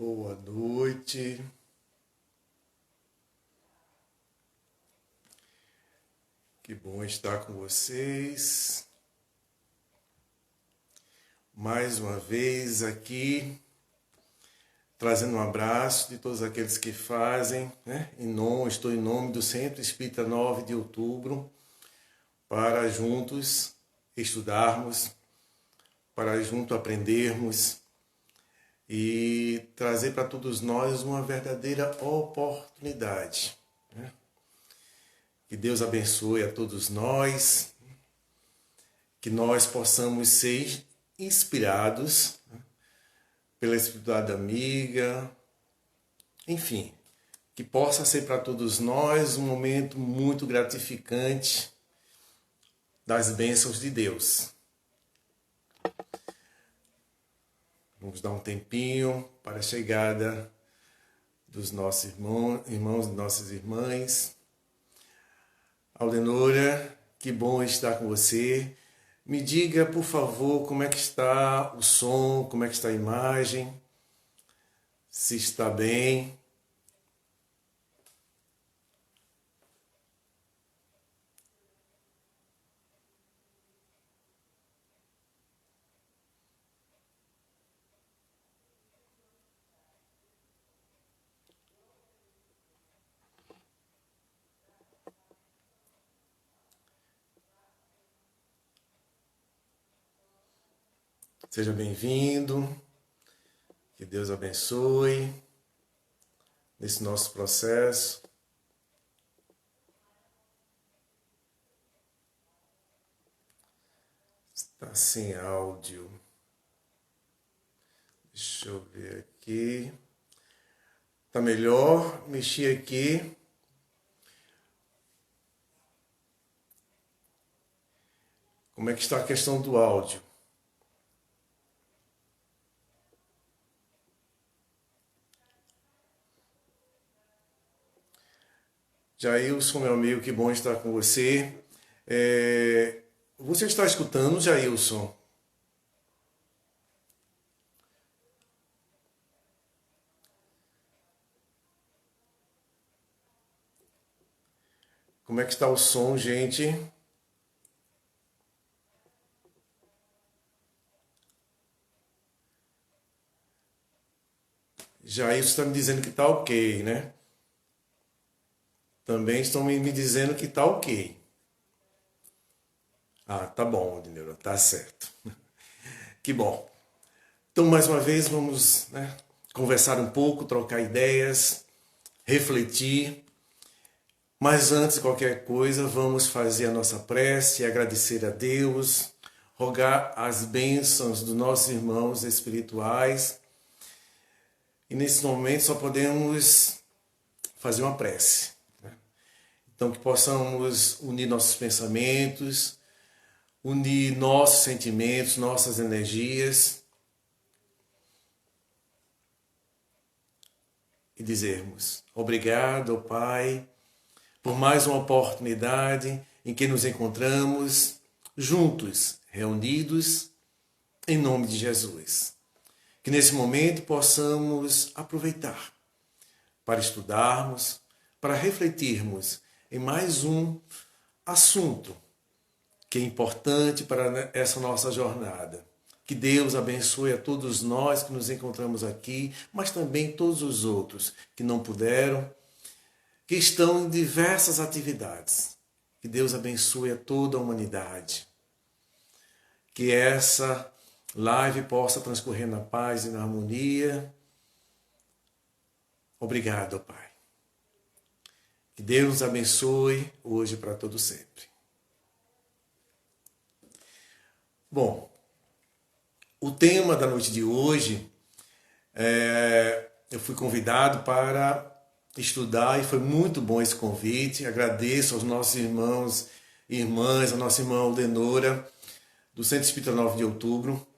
Boa noite. Que bom estar com vocês. Mais uma vez aqui, trazendo um abraço de todos aqueles que fazem, né? Estou em nome do Centro Espírita 9 de Outubro, para juntos estudarmos, para juntos aprendermos e trazer para todos nós uma verdadeira oportunidade, né? Que Deus abençoe a todos nós, que nós possamos ser inspirados, né, pela espiritualidade amiga, enfim, que possa ser para todos nós um momento muito gratificante das bênçãos de Deus. Vamos dar um tempinho para a chegada dos nossos irmãos e nossas irmãs. Aldenora, que bom estar com você. Me diga, por favor, como é que está o som, como é que está a imagem, se está bem. Seja bem-vindo, que Deus abençoe nesse nosso processo. Está sem áudio. Deixa eu ver aqui. Está melhor? Mexi aqui. Como é que está a questão do áudio? Jailson, meu amigo, que bom estar com você. Você está escutando, Jailson? Como é que está o som, gente? Jailson está me dizendo que está ok, né? Também estão me dizendo que está ok. Ah, tá bom, Dinheiro, tá certo. Que bom. Então, mais uma vez, vamos, né, conversar um pouco, trocar ideias, refletir. Mas antes de qualquer coisa, vamos fazer a nossa prece, agradecer a Deus, rogar as bênçãos dos nossos irmãos espirituais. E nesse momento só podemos fazer uma prece. Então, que possamos unir nossos pensamentos, unir nossos sentimentos, nossas energias e dizermos: obrigado, Pai, por mais uma oportunidade em que nos encontramos juntos, reunidos, em nome de Jesus. Que nesse momento possamos aproveitar para estudarmos, para refletirmos em mais um assunto que é importante para essa nossa jornada. Que Deus abençoe a todos nós que nos encontramos aqui, mas também todos os outros que não puderam, que estão em diversas atividades. Que Deus abençoe a toda a humanidade. Que essa live possa transcorrer na paz e na harmonia. Obrigado, Pai. Que Deus nos abençoe hoje para todo sempre. Bom, o tema da noite de hoje, eu fui convidado para estudar e foi muito bom esse convite. Agradeço aos nossos irmãos e irmãs, a nossa irmã Aldenora, do Centro Espírita 9 de Outubro,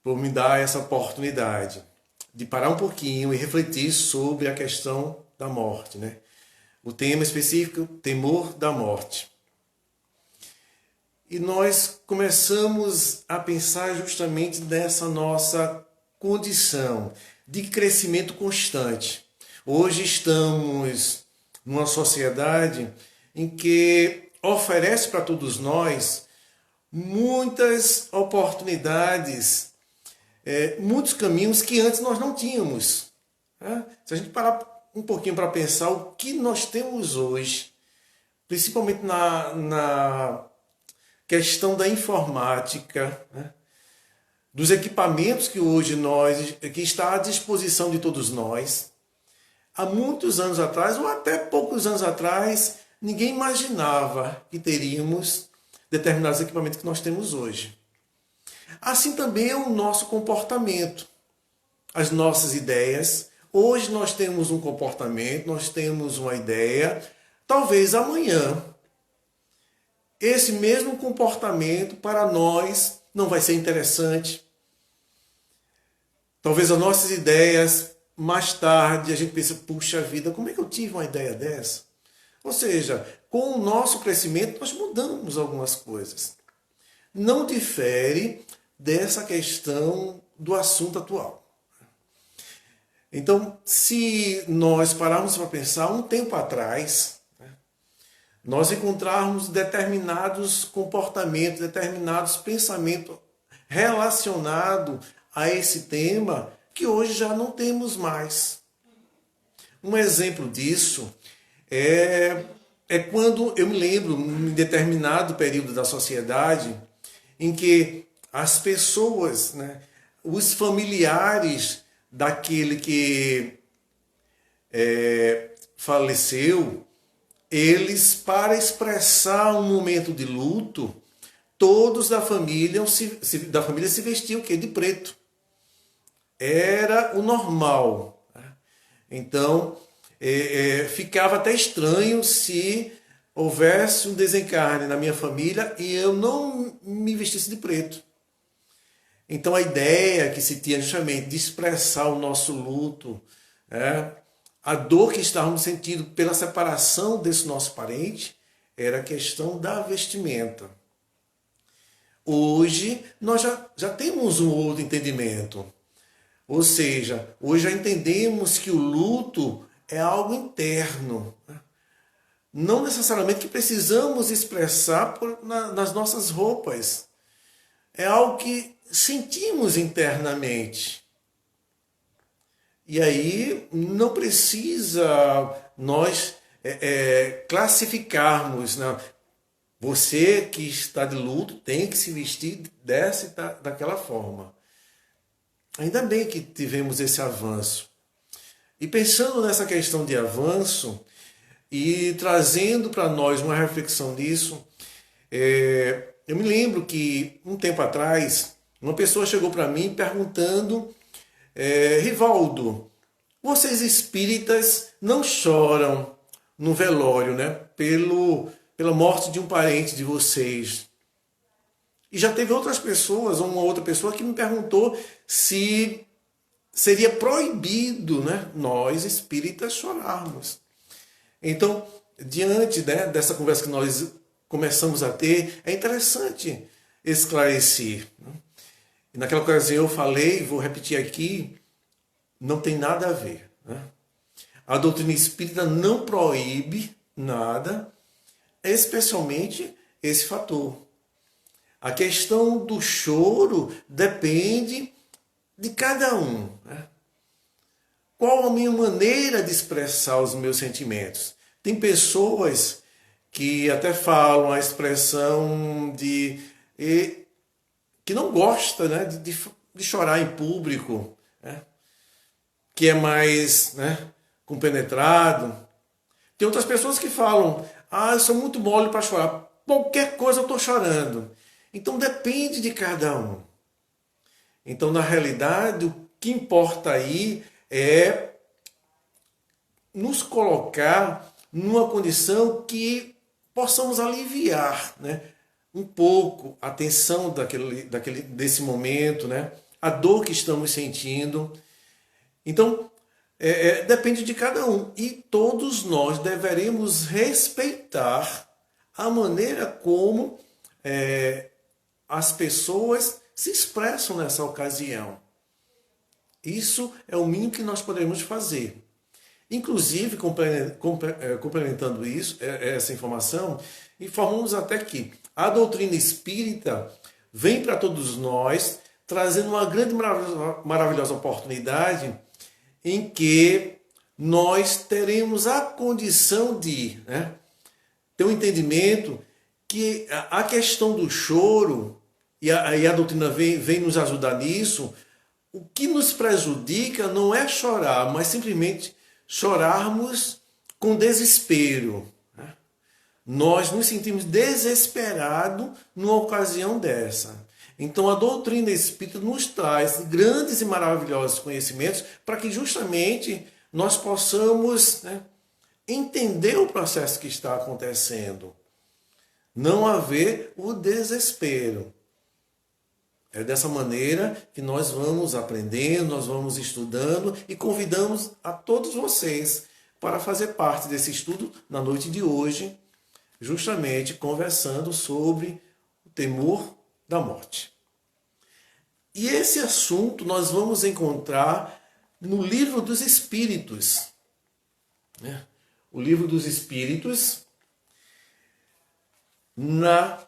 por me dar essa oportunidade de parar um pouquinho e refletir sobre a questão da morte, né? O tema específico, temor da morte. E nós começamos a pensar justamente nessa nossa condição de crescimento constante. Hoje estamos numa sociedade em que oferece para todos nós muitas oportunidades, muitos caminhos que antes nós não tínhamos. Se a gente parar um pouquinho para pensar o que nós temos hoje, principalmente na questão da informática, dos equipamentos que hoje que está à disposição de todos nós. Há muitos anos atrás, ou até poucos anos atrás, ninguém imaginava que teríamos determinados equipamentos que nós temos hoje. Assim também é o nosso comportamento, as nossas ideias. Hoje nós temos um comportamento, nós temos uma ideia. Talvez amanhã esse mesmo comportamento para nós não vai ser interessante. Talvez as nossas ideias, mais tarde, a gente pensa, puxa vida, como é que eu tive uma ideia dessa? Ou seja, com o nosso crescimento, nós mudamos algumas coisas. Não difere dessa questão do assunto atual. Então, se nós pararmos para pensar, um tempo atrás, nós encontrarmos determinados comportamentos, determinados pensamentos relacionados a esse tema que hoje já não temos mais. Um exemplo disso é quando eu me lembro, em determinado período da sociedade, em que as pessoas, os familiares daquele que faleceu, eles, para expressar um momento de luto, todos da família se vestiam o quê? De preto. Era o normal. Então, ficava até estranho se houvesse um desencarne na minha família e eu não me vestisse de preto. Então, a ideia que se tinha justamente de expressar o nosso luto, a dor que estávamos sentindo pela separação desse nosso parente, era a questão da vestimenta. Hoje, nós já temos um outro entendimento. Ou seja, hoje já entendemos que o luto é algo interno. Não necessariamente que precisamos expressar nas nossas roupas. É algo que sentimos internamente. E aí não precisa nós classificarmos. Você que está de luto tem que se vestir dessa e daquela forma. Ainda bem que tivemos esse avanço. E pensando nessa questão de avanço e trazendo para nós uma reflexão disso, eu me lembro que um tempo atrás uma pessoa chegou para mim perguntando: Rivaldo, vocês espíritas não choram no velório, pela morte de um parente de vocês? E já teve outras pessoas, uma outra pessoa que me perguntou se seria proibido, nós espíritas chorarmos. Então, diante dessa conversa que nós começamos a ter, é interessante esclarecer. E naquela ocasião eu falei, vou repetir aqui, não tem nada a ver. A doutrina espírita não proíbe nada, especialmente esse fator. A questão do choro depende de cada um. Qual a minha maneira de expressar os meus sentimentos? Tem pessoas que até falam a expressão que não gosta de chorar em público, que é mais compenetrado. Tem outras pessoas que falam: eu sou muito mole para chorar, qualquer coisa eu estou chorando. Então depende de cada um. Então, na realidade, o que importa aí é nos colocar numa condição que possamos aliviar um pouco a tensão desse momento, a dor que estamos sentindo. Então, depende de cada um. E todos nós deveremos respeitar a maneira como as pessoas se expressam nessa ocasião. Isso é o mínimo que nós podemos fazer. Inclusive, complementando isso, essa informação, informamos até que a doutrina espírita vem para todos nós, trazendo uma grande maravilhosa oportunidade em que nós teremos a condição de ter um entendimento que a questão do choro, e a doutrina vem nos ajudar nisso, o que nos prejudica não é chorar, mas simplesmente chorarmos com desespero. Nós nos sentimos desesperados numa ocasião dessa. Então a doutrina espírita nos traz grandes e maravilhosos conhecimentos para que justamente nós possamos entender o processo que está acontecendo. Não haver o desespero. É dessa maneira que nós vamos aprendendo, nós vamos estudando e convidamos a todos vocês para fazer parte desse estudo na noite de hoje, justamente conversando sobre o temor da morte. E esse assunto nós vamos encontrar no Livro dos Espíritos. O Livro dos Espíritos, na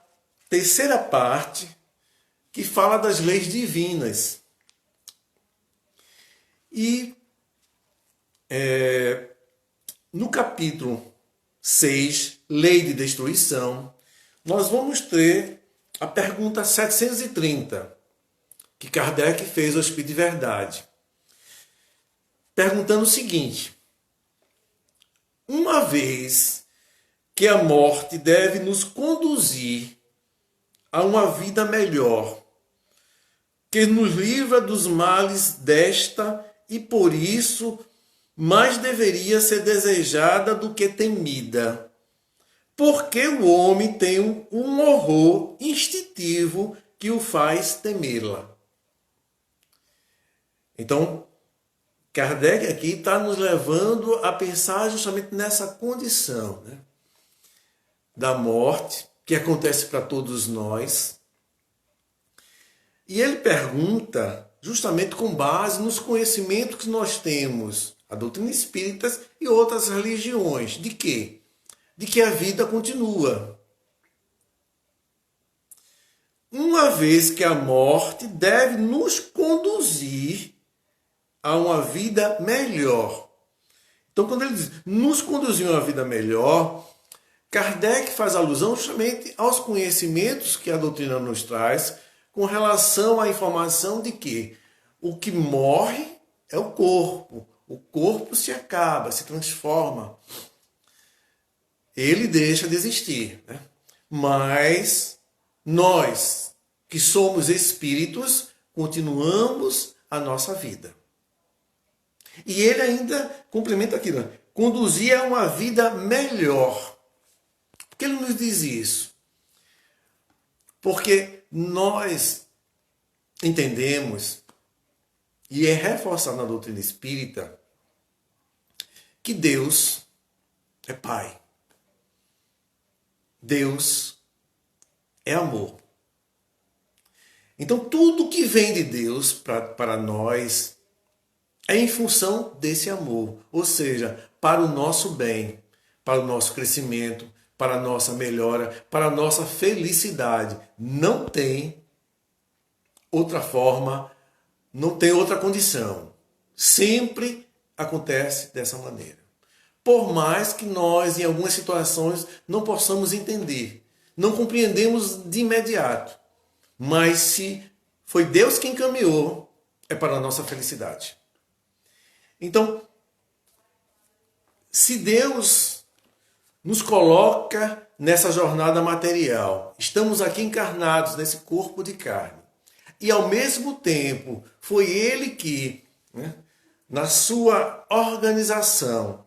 terceira parte, que fala das leis divinas. E no capítulo 6, Lei de Destruição, nós vamos ter a pergunta 730, que Kardec fez ao Espírito de Verdade, perguntando o seguinte: uma vez que a morte deve nos conduzir a uma vida melhor, que nos livra dos males desta e por isso mais deveria ser desejada do que temida, porque o homem tem um horror instintivo que o faz temê-la. Então, Kardec aqui está nos levando a pensar justamente nessa condição da morte, que acontece para todos nós. E ele pergunta justamente com base nos conhecimentos que nós temos, a doutrina espírita e outras religiões. De quê? De que a vida continua. Uma vez que a morte deve nos conduzir a uma vida melhor. Então, quando ele diz nos conduzir a uma vida melhor, Kardec faz alusão justamente aos conhecimentos que a doutrina nos traz com relação à informação de que o que morre é o corpo. O corpo se acaba, se transforma. Ele deixa de existir. Mas nós, que somos espíritos, continuamos a nossa vida. E ele ainda complementa aquilo: conduzir a uma vida melhor. Por que ele nos diz isso? Porque nós entendemos, e é reforçado na doutrina espírita, que Deus é Pai. Deus é amor. Então tudo que vem de Deus para nós é em função desse amor. Ou seja, para o nosso bem, para o nosso crescimento, para a nossa melhora, para a nossa felicidade. Não tem outra forma, não tem outra condição. Sempre acontece dessa maneira. Por mais que nós, em algumas situações, não possamos entender, não compreendemos de imediato. Mas se foi Deus quem encaminhou, é para a nossa felicidade. Então, se Deus nos coloca nessa jornada material, estamos aqui encarnados nesse corpo de carne, e ao mesmo tempo foi Ele que, na sua organização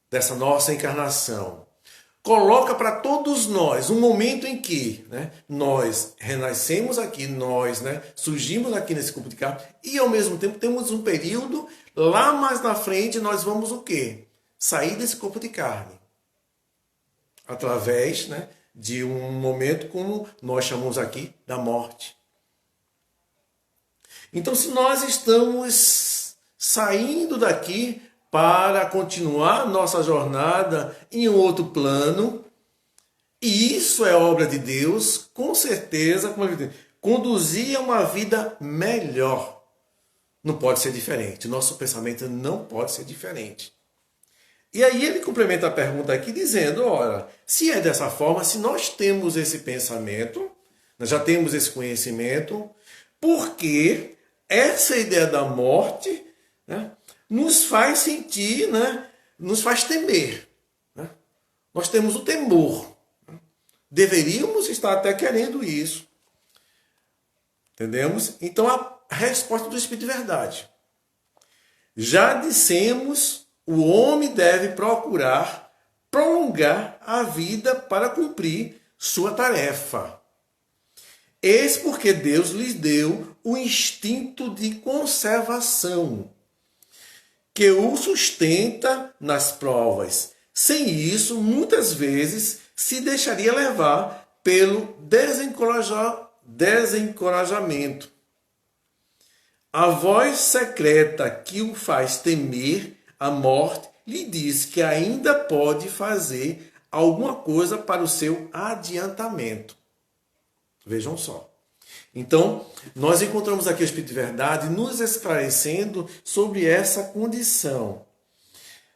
dessa nossa encarnação, coloca para todos nós um momento em que nós renascemos aqui, nós surgimos aqui nesse corpo de carne, e ao mesmo tempo temos um período, lá mais na frente nós vamos o quê? Sair desse corpo de carne. Através de um momento como nós chamamos aqui da morte. Então, se nós estamos saindo daqui para continuar nossa jornada em um outro plano, e isso é obra de Deus, com certeza, como eu disse, conduzir a uma vida melhor. Não pode ser diferente. Nosso pensamento não pode ser diferente. E aí ele complementa a pergunta aqui dizendo, ora, se é dessa forma, se nós temos esse pensamento, nós já temos esse conhecimento, por que essa ideia da morte, né, nos faz sentir, né, nos faz temer. Né? Nós temos o temor. Deveríamos estar até querendo isso. Entendemos? Então a resposta do Espírito de verdade. Já dissemos, o homem deve procurar prolongar a vida para cumprir sua tarefa. Eis porque Deus lhes deu o instinto de conservação, que o sustenta nas provas. Sem isso, muitas vezes, se deixaria levar pelo desencorajamento. A voz secreta que o faz temer a morte lhe diz que ainda pode fazer alguma coisa para o seu adiantamento. Vejam só. Então, nós encontramos aqui o Espírito de Verdade nos esclarecendo sobre essa condição.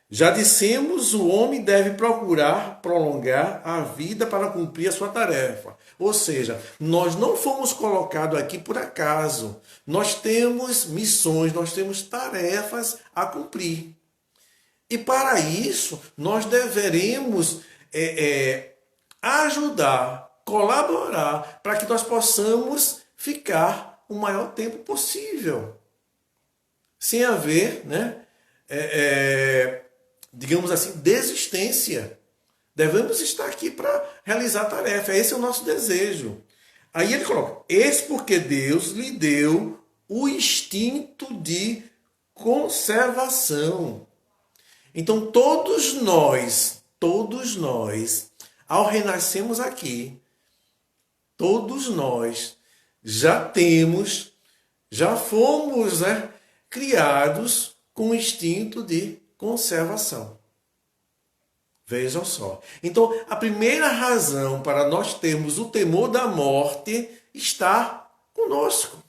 Já dissemos, o homem deve procurar prolongar a vida para cumprir a sua tarefa. Ou seja, nós não fomos colocados aqui por acaso. Nós temos missões, nós temos tarefas a cumprir. E para isso, nós deveremos ajudar, colaborar, para que nós possamos ficar o maior tempo possível. Sem haver, né, digamos assim, desistência. Devemos estar aqui para realizar a tarefa. Esse é o nosso desejo. Aí ele coloca, eis porque Deus lhe deu o instinto de conservação. Então todos nós, ao renascermos aqui, todos nós já fomos, né, criados com o instinto de conservação. Vejam só. Então, a primeira razão para nós termos o temor da morte está conosco.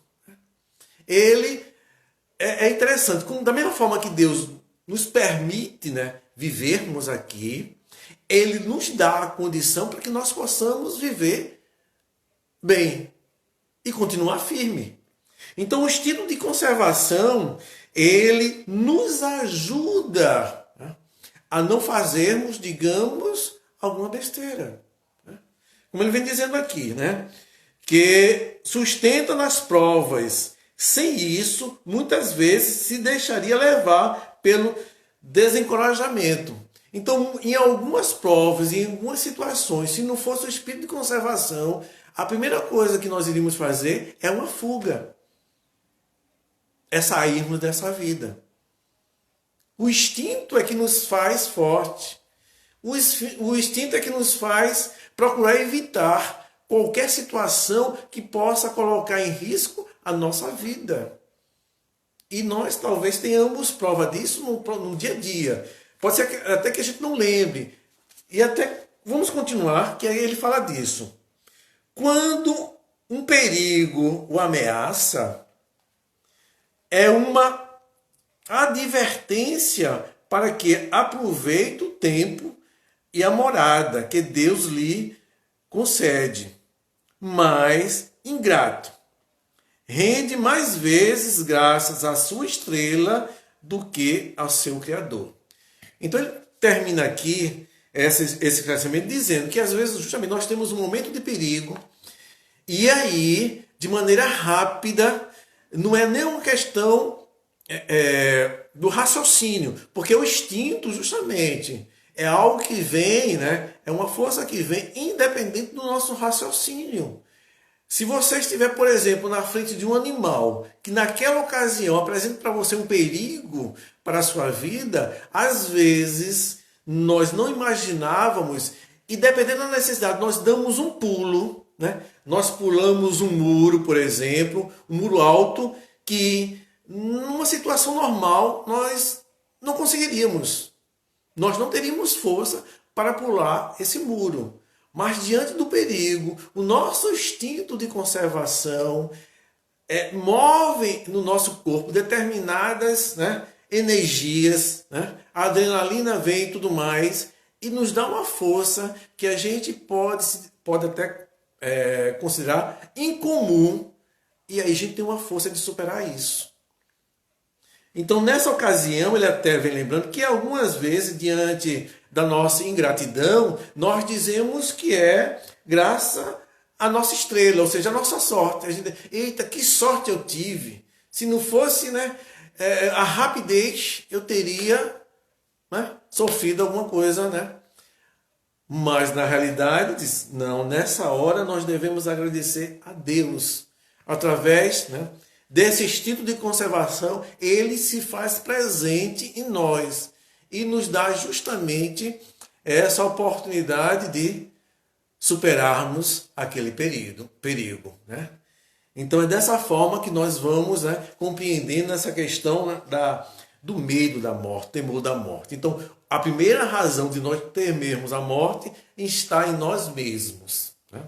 Ele é interessante. Da mesma forma que Deus nos permite, né, vivermos aqui, Ele nos dá a condição para que nós possamos viver bem e continuar firme. Então, o instinto de conservação, ele nos ajuda a não fazermos, digamos, alguma besteira. Como ele vem dizendo aqui, né? Que sustenta nas provas. Sem isso, muitas vezes se deixaria levar pelo desencorajamento. Então, em algumas provas, em algumas situações, se não fosse o espírito de conservação, a primeira coisa que nós iríamos fazer é uma fuga. É sairmos dessa vida. O instinto é que nos faz forte. O instinto é que nos faz procurar evitar qualquer situação que possa colocar em risco a nossa vida. E nós talvez tenhamos prova disso no dia a dia. Pode ser até que a gente não lembre. E até vamos continuar, que aí ele fala disso. Quando um perigo o ameaça, é uma advertência para que aproveite o tempo e a morada que Deus lhe concede. Mas, ingrato, rende mais vezes graças à sua estrela do que ao seu Criador. Então ele termina aqui esse esclarecimento dizendo que às vezes justamente nós temos um momento de perigo e aí, de maneira rápida, não é nem uma questão do raciocínio, porque o instinto justamente é algo que vem, né? É uma força que vem independente do nosso raciocínio. Se você estiver, por exemplo, na frente de um animal que naquela ocasião apresenta para você um perigo para a sua vida, às vezes nós não imaginávamos e dependendo da necessidade nós damos um pulo, né? Nós pulamos um muro, por exemplo, um muro alto que numa situação normal nós não conseguiríamos. Nós não teríamos força para pular esse muro. Mas diante do perigo, o nosso instinto de conservação move no nosso corpo determinadas, né, energias, né? A adrenalina vem e tudo mais, e nos dá uma força que a gente pode até considerar incomum, e aí a gente tem uma força de superar isso. Então, nessa ocasião, ele até vem lembrando que algumas vezes, diante da nossa ingratidão, nós dizemos que é graças à nossa estrela, ou seja, a nossa sorte. A gente, eita, que sorte eu tive! Se não fosse, né, a rapidez, eu teria, né, sofrido alguma coisa, né? Mas, na realidade, diz, não, nessa hora nós devemos agradecer a Deus, através, né, desse instinto de conservação, ele se faz presente em nós e nos dá justamente essa oportunidade de superarmos aquele perigo, né? Então é dessa forma que nós vamos, né, compreendendo essa questão, né, do medo da morte, temor da morte. Então a primeira razão de nós temermos a morte está em nós mesmos, né?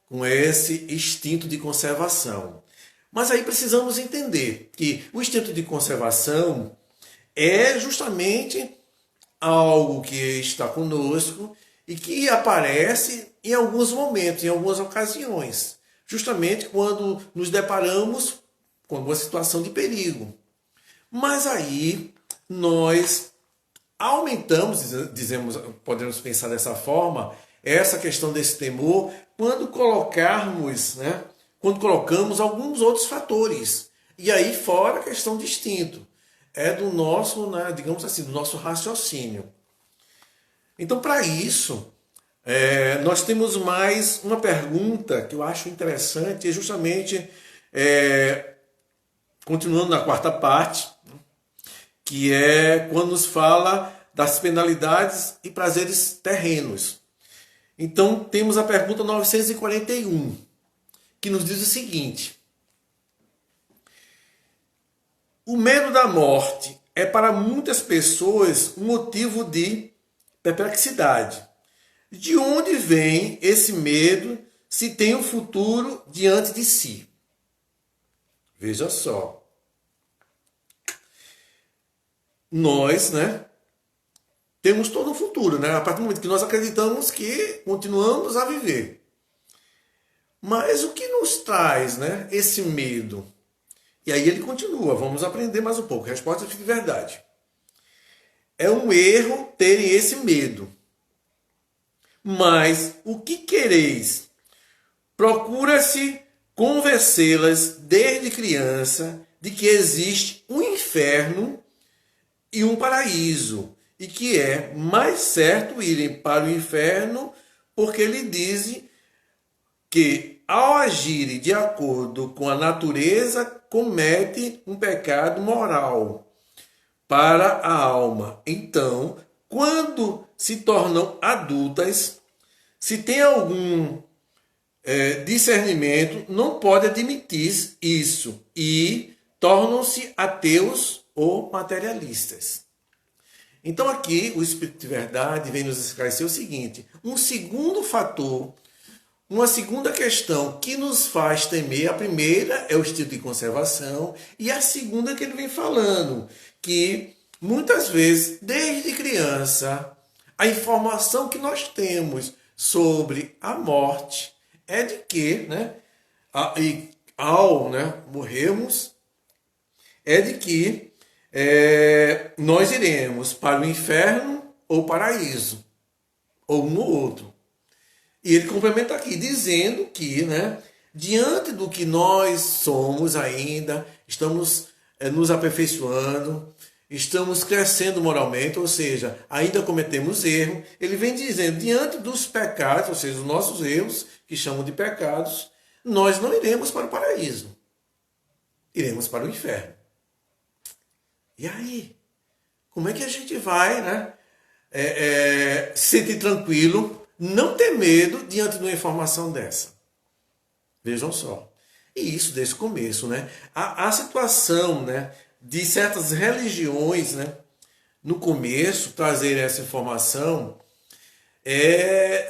Com esse instinto de conservação. Mas aí precisamos entender que o instinto de conservação é justamente algo que está conosco e que aparece em alguns momentos, em algumas ocasiões, justamente quando nos deparamos com uma situação de perigo. Mas aí nós aumentamos, dizemos, podemos pensar dessa forma, essa questão desse temor quando colocamos alguns outros fatores. E aí fora a questão de instinto. É do nosso, né, digamos assim, do nosso raciocínio. Então, para isso, nós temos mais uma pergunta que eu acho interessante, é justamente, continuando na quarta parte, que é quando nos fala das penalidades e prazeres terrenos. Então, temos a pergunta 941, que nos diz o seguinte: o medo da morte é para muitas pessoas um motivo de perplexidade. De onde vem esse medo se tem o futuro diante de si? Veja só. Nós, né, temos todo um futuro, né? A partir do momento que nós acreditamos que continuamos a viver. Mas o que nos traz, né, esse medo? E aí ele continua, vamos aprender mais um pouco. Resposta de verdade. É um erro terem esse medo. Mas o que quereis? Procura-se convencê-las desde criança de que existe um inferno e um paraíso, e que é mais certo irem para o inferno porque lhe dizem que ao agirem de acordo com a natureza comete um pecado moral para a alma. Então, quando se tornam adultas, se tem algum discernimento, não pode admitir isso e tornam-se ateus ou materialistas. Então aqui o Espírito de Verdade vem nos esclarecer o seguinte: um segundo fator, uma segunda questão que nos faz temer, a primeira é o instinto de conservação, e a segunda que ele vem falando, que muitas vezes, desde criança, a informação que nós temos sobre a morte é de que, né, ao morrermos, é de que nós iremos para o inferno ou o paraíso, ou um ou outro. E ele complementa aqui, dizendo que, né, diante do que nós somos ainda, estamos nos aperfeiçoando, estamos crescendo moralmente, ou seja, ainda cometemos erro. Ele vem dizendo, diante dos pecados, ou seja, os nossos erros, que chamam de pecados, nós não iremos para o paraíso. Iremos para o inferno. E aí? Como é que a gente vai, né, se sentir tranquilo, não ter medo diante de uma informação dessa? Vejam só. E isso desde o começo, né? A situação, né, de certas religiões, né, no começo, trazer essa informação,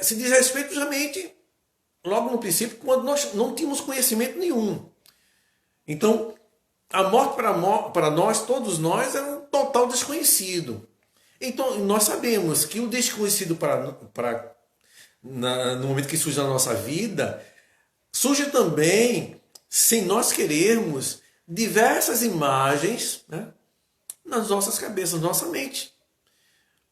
se diz respeito justamente, logo no princípio, quando nós não tínhamos conhecimento nenhum. Então, a morte para nós, todos nós, é um total desconhecido. Então, nós sabemos que o desconhecido no momento que surge na nossa vida, surge também, sem nós querermos, diversas imagens, né, nas nossas cabeças, na nossa mente.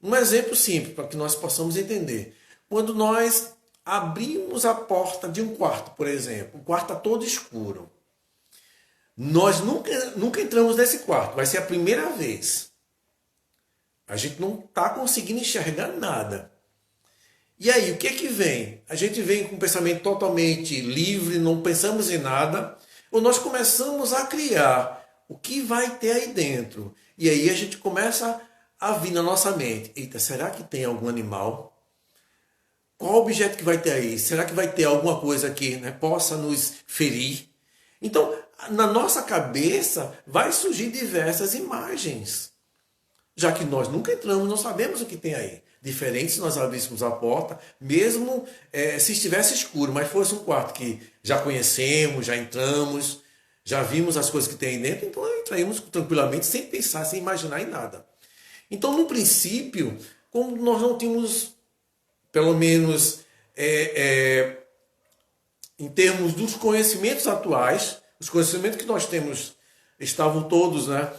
Um exemplo simples para que nós possamos entender. Quando nós abrimos a porta de um quarto, por exemplo, o quarto está todo escuro. Nós nunca entramos nesse quarto, vai ser a primeira vez. A gente não está conseguindo enxergar nada. E aí, o que é que vem? A gente vem com um pensamento totalmente livre, não pensamos em nada, ou nós começamos a criar o que vai ter aí dentro. E aí a gente começa a vir na nossa mente: eita, será que tem algum animal? Qual objeto que vai ter aí? Será que vai ter alguma coisa que, né, possa nos ferir? Então, na nossa cabeça vai surgir diversas imagens. Já que nós nunca entramos, não sabemos o que tem aí. Diferente se nós abríssemos a porta, mesmo se estivesse escuro, mas fosse um quarto que já conhecemos, já entramos, já vimos as coisas que tem aí dentro, então entramos tranquilamente, sem pensar, sem imaginar em nada. Então, no princípio, como nós não tínhamos, pelo menos em termos dos conhecimentos atuais, os conhecimentos que nós temos estavam todos, né,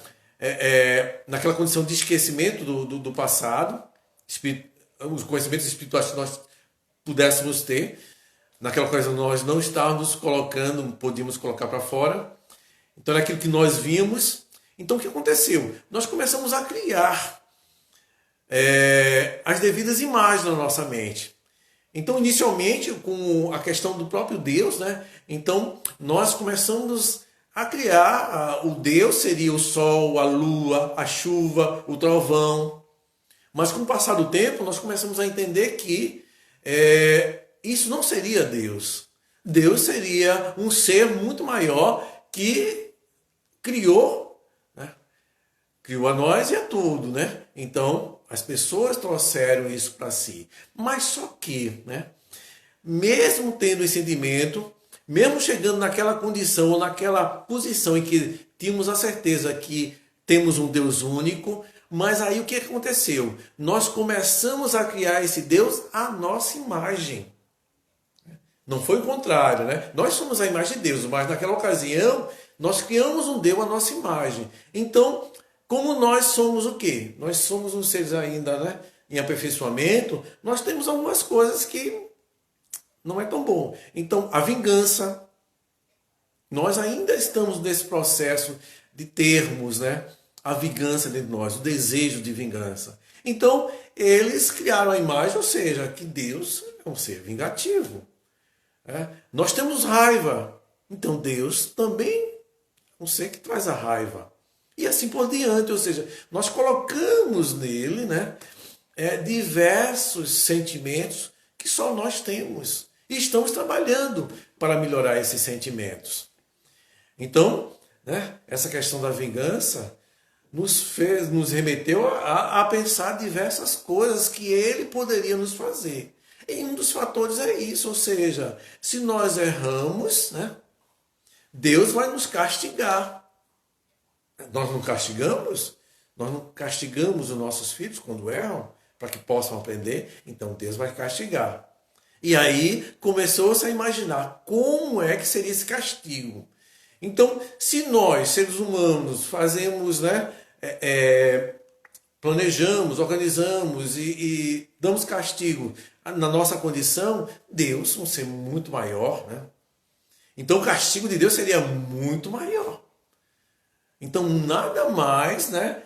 naquela condição de esquecimento do passado, os conhecimentos espirituais que nós pudéssemos ter, naquela coisa nós não estávamos colocando, podíamos colocar para fora. Então, era aquilo que nós vimos. Então, o que aconteceu? Nós começamos a criar as devidas imagens na nossa mente. Então, inicialmente, com a questão do próprio Deus, né? Então, nós começamos a criar, o Deus seria o sol, a lua, a chuva, o trovão. Mas com o passar do tempo, nós começamos a entender que isso não seria Deus. Deus seria um ser muito maior que criou, né? Criou a nós e a tudo, né? Então, as pessoas trouxeram isso para si. Mas só que, né, mesmo tendo esse sentimento, mesmo chegando naquela condição ou naquela posição em que tínhamos a certeza que temos um Deus único, mas aí o que aconteceu? Nós começamos a criar esse Deus à nossa imagem. Não foi o contrário, né? Nós somos a imagem de Deus, mas naquela ocasião nós criamos um Deus à nossa imagem. Então, como nós somos o quê? Nós somos uns seres ainda, né, em aperfeiçoamento, nós temos algumas coisas que não é tão bom. Então, a vingança, nós ainda estamos nesse processo de termos, né, a vingança dentro de nós, o desejo de vingança. Então, eles criaram a imagem, ou seja, que Deus é um ser vingativo. Nós temos raiva, então Deus também é um ser que traz a raiva. E assim por diante, ou seja, nós colocamos nele, né, diversos sentimentos que só nós temos. E estamos trabalhando para melhorar esses sentimentos. Então, né, essa questão da vingança nos remeteu a pensar diversas coisas que ele poderia nos fazer. E um dos fatores é isso, ou seja, se nós erramos, né, Deus vai nos castigar. Nós não castigamos? Nós não castigamos os nossos filhos quando erram, para que possam aprender? Então Deus vai castigar. E aí começou-se a imaginar como é que seria esse castigo. Então, se nós, seres humanos, fazemos, né, planejamos, organizamos e damos castigo na nossa condição, Deus, um ser muito maior, né? Então o castigo de Deus seria muito maior. Então nada mais, né,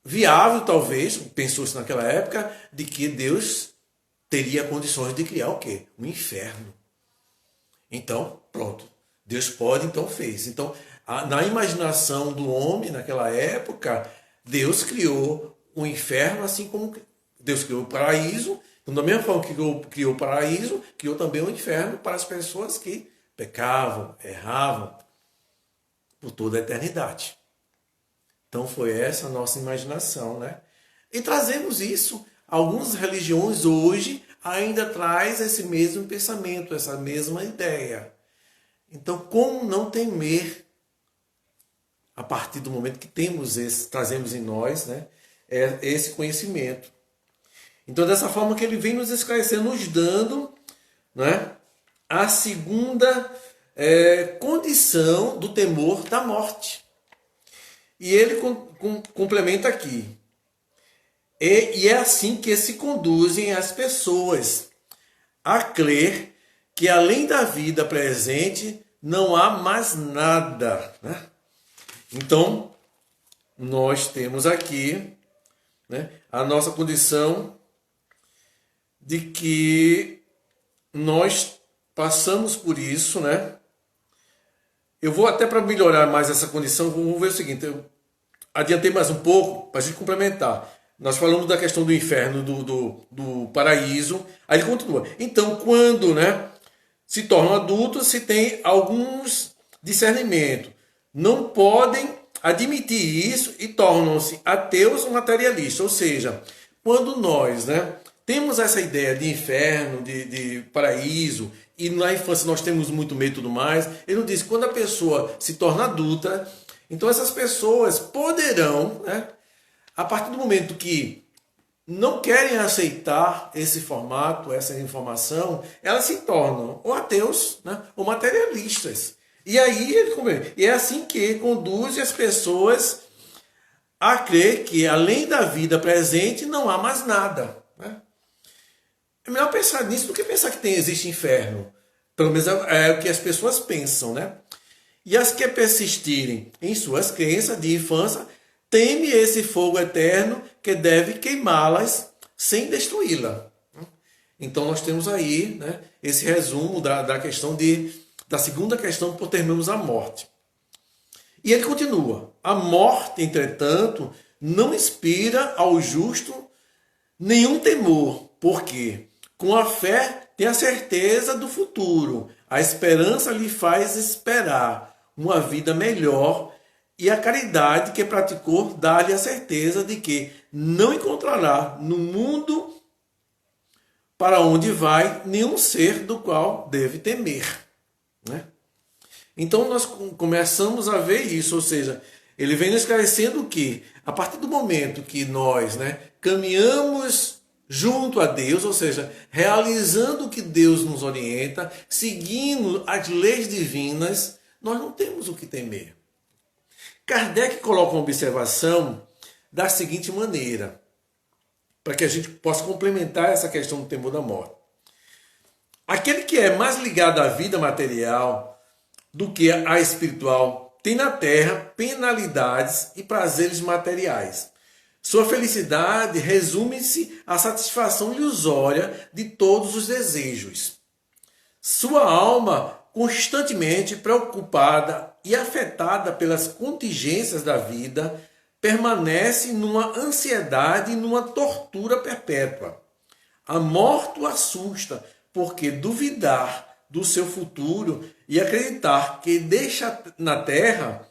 viável, talvez, pensou-se naquela época, de que Deus teria condições de criar o quê? Um inferno. Então, pronto. Deus pode, então fez. Então, na imaginação do homem, naquela época, Deus criou o inferno, assim como Deus criou o paraíso. Então, da mesma forma que criou o paraíso, criou também o inferno para as pessoas que pecavam, erravam por toda a eternidade. Então foi essa a nossa imaginação, né? E trazemos isso. Algumas religiões hoje ainda traz esse mesmo pensamento, essa mesma ideia. Então, como não temer a partir do momento que trazemos em nós, né, esse conhecimento? Então, dessa forma que ele vem nos esclarecer, nos dando, né, a segunda condição do temor da morte. E ele complementa aqui. E é assim que se conduzem as pessoas a crer que além da vida presente não há mais nada, né? Então, nós temos aqui, né, a nossa condição de que nós passamos por isso, né? Eu vou até para melhorar mais essa condição, vamos ver o seguinte, eu adiantei mais um pouco para a gente complementar. Nós falamos da questão do inferno, do paraíso. Aí ele continua. Então, quando, né, se tornam adultos, se tem alguns discernimentos. Não podem admitir isso e tornam-se ateus ou materialistas. Ou seja, quando nós, né, temos essa ideia de inferno, de paraíso, e na infância nós temos muito medo e tudo mais, ele diz que quando a pessoa se torna adulta, então essas pessoas poderão, né, a partir do momento que não querem aceitar esse formato, essa informação, elas se tornam ou ateus, né, ou materialistas. E aí e é assim que conduz as pessoas a crer que além da vida presente não há mais nada, né? É melhor pensar nisso do que pensar que existe inferno. Pelo menos é o que as pessoas pensam, né? E as que persistirem em suas crenças de infância teme esse fogo eterno que deve queimá-las sem destruí-la. Então nós temos aí, né, esse resumo da questão da segunda questão por termos a morte. E ele continua. A morte, entretanto, não inspira ao justo nenhum temor, porque com a fé tem a certeza do futuro. A esperança lhe faz esperar uma vida melhor e a caridade que praticou dá-lhe a certeza de que não encontrará no mundo para onde vai nenhum ser do qual deve temer, né? Então nós começamos a ver isso, ou seja, ele vem nos esclarecendo que a partir do momento que nós, né, caminhamos junto a Deus, ou seja, realizando o que Deus nos orienta, seguindo as leis divinas, nós não temos o que temer. Kardec coloca uma observação da seguinte maneira, para que a gente possa complementar essa questão do temor da morte. Aquele que é mais ligado à vida material do que à espiritual tem na terra penalidades e prazeres materiais. Sua felicidade resume-se à satisfação ilusória de todos os desejos. Sua alma, constantemente preocupada e afetada pelas contingências da vida, permanece numa ansiedade e numa tortura perpétua. A morte o assusta, porque duvidar do seu futuro e acreditar que deixa na terra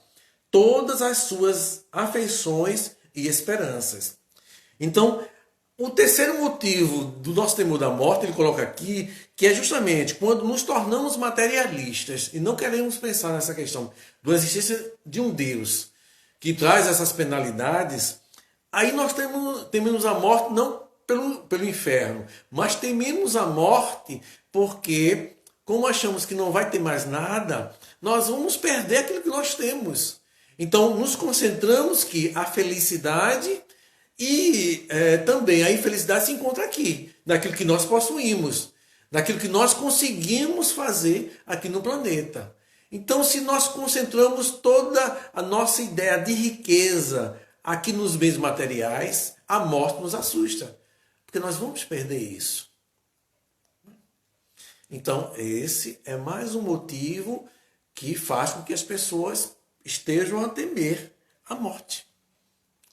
todas as suas afeições e esperanças. Então, o terceiro motivo do nosso temor da morte, ele coloca aqui, que é justamente quando nos tornamos materialistas e não queremos pensar nessa questão da existência de um Deus que traz essas penalidades, aí nós tememos a morte não pelo inferno, mas tememos a morte porque, como achamos que não vai ter mais nada, nós vamos perder aquilo que nós temos. Então, nos concentramos que a felicidade e também a infelicidade se encontra aqui, naquilo que nós possuímos, naquilo que nós conseguimos fazer aqui no planeta. Então, se nós concentramos toda a nossa ideia de riqueza aqui nos bens materiais, a morte nos assusta, porque nós vamos perder isso. Então, esse é mais um motivo que faz com que as pessoas estejam a temer a morte.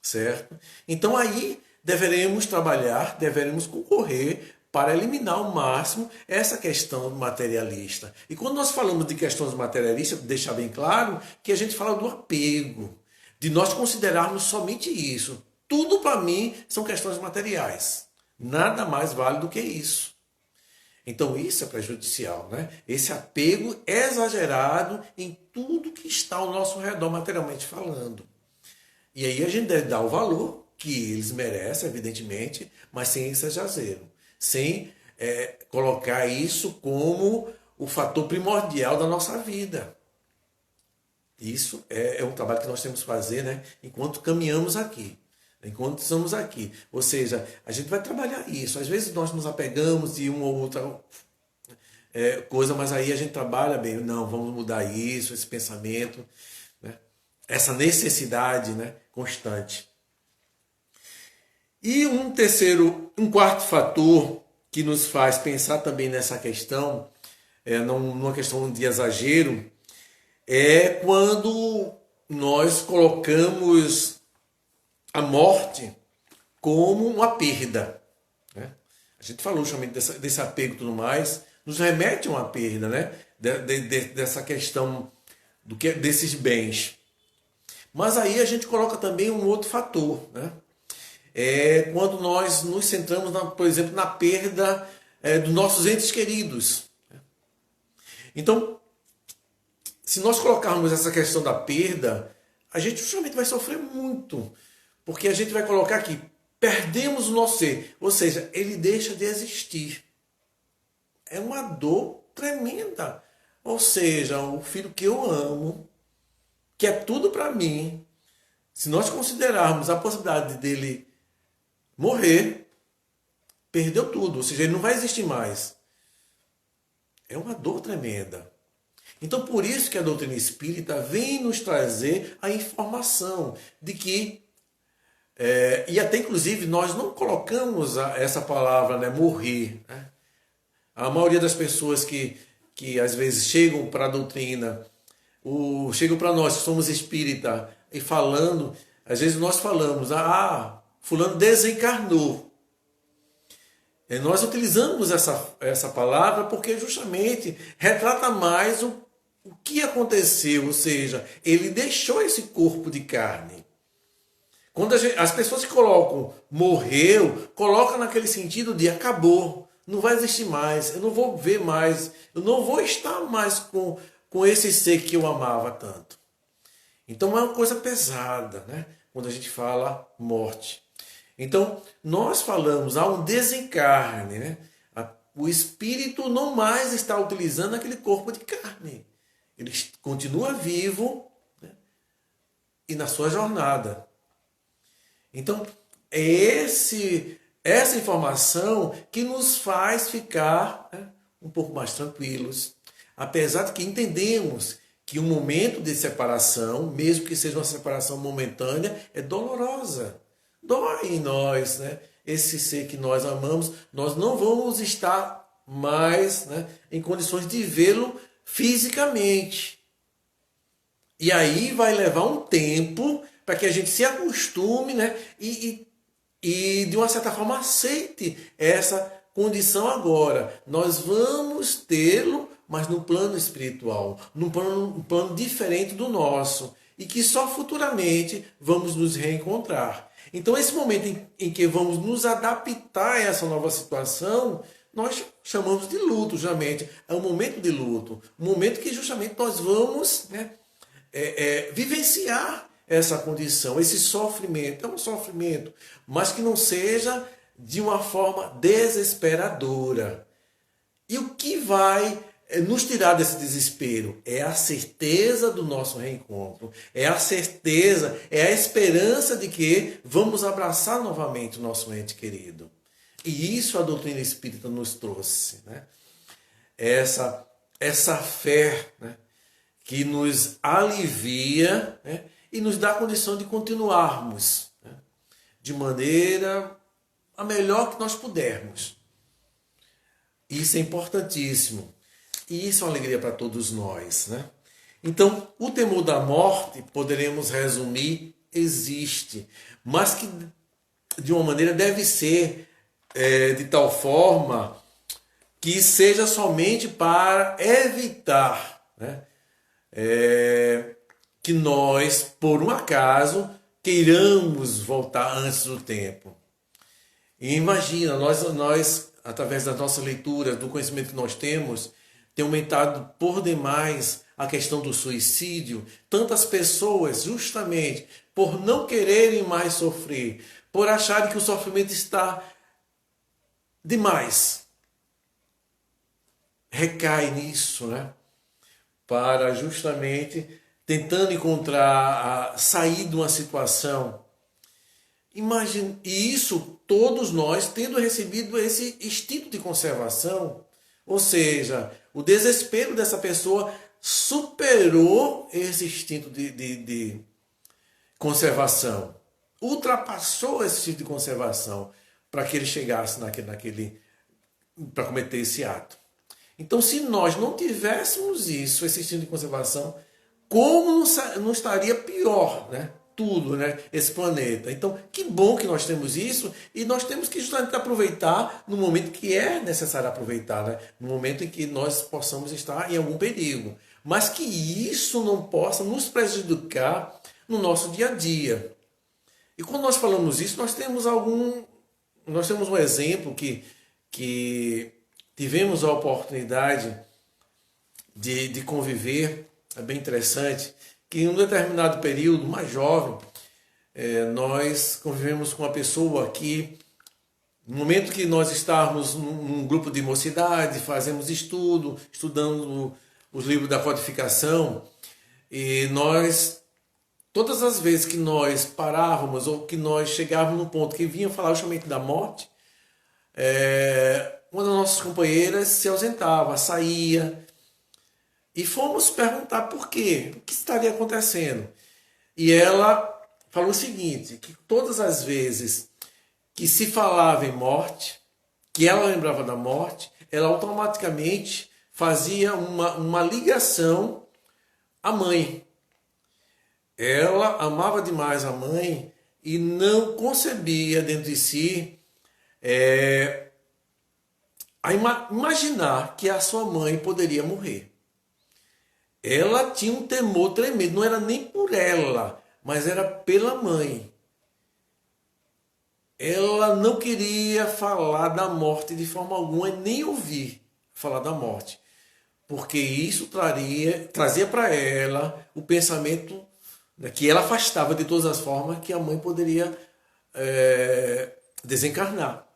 Certo? Então aí deveremos trabalhar, deveremos concorrer para eliminar ao máximo essa questão materialista. E quando nós falamos de questões materialistas, deixar bem claro que a gente fala do apego, de nós considerarmos somente isso. Tudo para mim são questões materiais. Nada mais vale do que isso. Então isso é prejudicial, né? Esse apego exagerado em tudo que está ao nosso redor materialmente falando. E aí a gente deve dar o valor que eles merecem, evidentemente, mas sem esse exagero. Sem colocar isso como o fator primordial da nossa vida. Isso é um trabalho que nós temos que fazer, né, enquanto caminhamos aqui, enquanto estamos aqui. Ou seja, a gente vai trabalhar isso. Às vezes nós nos apegamos de uma ou outra coisa, mas aí a gente trabalha bem. Não, vamos mudar isso, esse pensamento, né, essa necessidade, né, constante. E um quarto fator que nos faz pensar também nessa questão, numa questão de exagero, é quando nós colocamos a morte como uma perda, né? A gente falou justamente desse apego e tudo mais, nos remete a uma perda, né? Dessa questão desses bens. Mas aí a gente coloca também um outro fator, né? É quando nós nos centramos, por exemplo, na perda dos nossos entes queridos. Então, se nós colocarmos essa questão da perda, a gente justamente vai sofrer muito. Porque a gente vai colocar aqui, perdemos o nosso ser. Ou seja, ele deixa de existir. É uma dor tremenda. Ou seja, o filho que eu amo, que é tudo para mim, se nós considerarmos a possibilidade dele morrer, perdeu tudo. Ou seja, ele não vai existir mais. É uma dor tremenda. Então, por isso que a doutrina espírita vem nos trazer a informação de que, e até inclusive nós não colocamos essa palavra, né, morrer. Né? A maioria das pessoas que às vezes chegam para a doutrina, chegam para nós que somos espírita, e falando, às vezes nós falamos, fulano desencarnou. Nós utilizamos essa palavra porque justamente retrata mais o que aconteceu, ou seja, ele deixou esse corpo de carne. Quando as pessoas que colocam morreu, colocam naquele sentido de acabou, não vai existir mais, eu não vou ver mais, eu não vou estar mais com esse ser que eu amava tanto. Então é uma coisa pesada, né? Quando a gente fala morte. Então, nós falamos, há um desencarne, né? O espírito não mais está utilizando aquele corpo de carne. Ele continua vivo, né, e na sua jornada. Então, é essa informação que nos faz ficar, né, um pouco mais tranquilos. Apesar de que entendemos que um momento de separação, mesmo que seja uma separação momentânea, é dolorosa. Dói em nós, né? Esse ser que nós amamos, nós não vamos estar mais, né, em condições de vê-lo fisicamente. E aí vai levar um tempo para que a gente se acostume, né, e de uma certa forma aceite essa condição agora. Nós vamos tê-lo, mas no plano espiritual, num plano diferente do nosso, e que só futuramente vamos nos reencontrar. Então, esse momento em que vamos nos adaptar a essa nova situação, nós chamamos de luto, justamente. É um momento de luto. Um momento que justamente nós vamos, né, vivenciar essa condição, esse sofrimento. É um sofrimento, mas que não seja de uma forma desesperadora. E o que vai nos tirar desse desespero é a certeza do nosso reencontro, é a certeza, é a esperança de que vamos abraçar novamente o nosso ente querido. E isso a doutrina espírita nos trouxe, né? Essa fé, né, que nos alivia, né, e nos dá a condição de continuarmos, né, de maneira a melhor que nós pudermos. Isso é importantíssimo. E isso é uma alegria para todos nós, né? Então, o temor da morte, poderemos resumir, existe, mas que de uma maneira deve ser de tal forma que seja somente para evitar, né, que nós, por um acaso, queiramos voltar antes do tempo. E imagina, nós, através da nossa leitura, do conhecimento que nós temos, tem aumentado por demais a questão do suicídio. Tantas pessoas, justamente por não quererem mais sofrer, por acharem que o sofrimento está demais, recai nisso, né? Para justamente tentando encontrar, sair de uma situação. Imagine, e isso todos nós tendo recebido esse instinto de conservação, ou seja, o desespero dessa pessoa superou esse instinto de conservação, ultrapassou esse instinto de conservação para que ele chegasse naquele para cometer esse ato. Então, se nós não tivéssemos isso, esse instinto de conservação, como não estaria pior, né? Tudo, né? Esse planeta. Então, que bom que nós temos isso e nós temos que justamente aproveitar no momento que é necessário aproveitar, né? No momento em que nós possamos estar em algum perigo. Mas que isso não possa nos prejudicar no nosso dia a dia. E quando nós falamos isso, nós temos um exemplo que tivemos a oportunidade de conviver, é bem interessante, que em um determinado período, mais jovem, nós convivemos com uma pessoa que, no momento que nós estávamos num grupo de mocidade, fazemos estudando os livros da codificação, e nós, todas as vezes que nós parávamos ou que nós chegávamos no ponto que vinha falar justamente da morte, uma das nossas companheiras se ausentava, saía, e fomos perguntar por quê, o que estaria acontecendo. E ela falou o seguinte, que todas as vezes que se falava em morte, que ela lembrava da morte, ela automaticamente fazia uma ligação à mãe. Ela amava demais a mãe e não concebia dentro de si imaginar que a sua mãe poderia morrer. Ela tinha um temor tremendo, não era nem por ela, mas era pela mãe. Ela não queria falar da morte de forma alguma, nem ouvir falar da morte, porque isso trazia para ela o pensamento que ela afastava de todas as formas que a mãe poderia desencarnar.